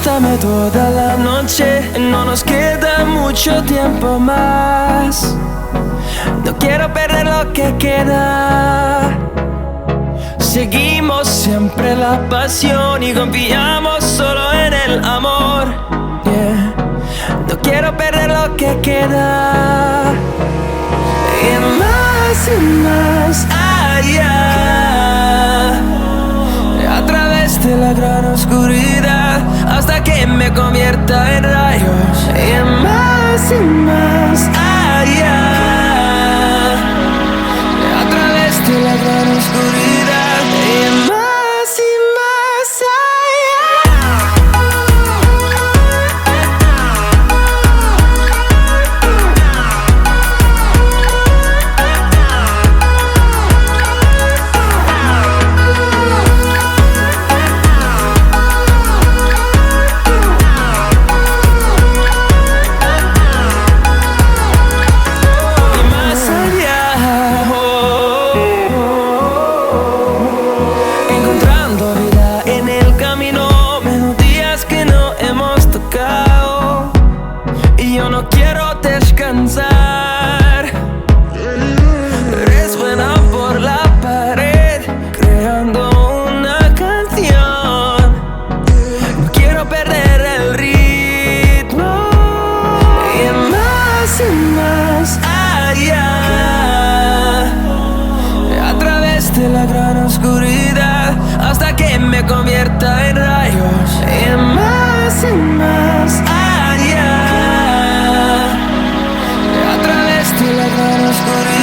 Dame toda la noche, no nos queda mucho tiempo más. No quiero perder lo que queda. Seguimos siempre la pasión y confiamos solo en el amor. Yeah. No quiero perder lo que queda. Y más allá, a través de la gran oscuridad, hasta que me convierta en rayos. Y más allá, a través de la gran oscuridad. Y más no quiero descansar. Resuena por la pared, creando una canción. No quiero perder el ritmo. Y más allá, a través de la gran oscuridad, hasta que me convierta en rayos. Y más allá, a través de la gran oscuridad.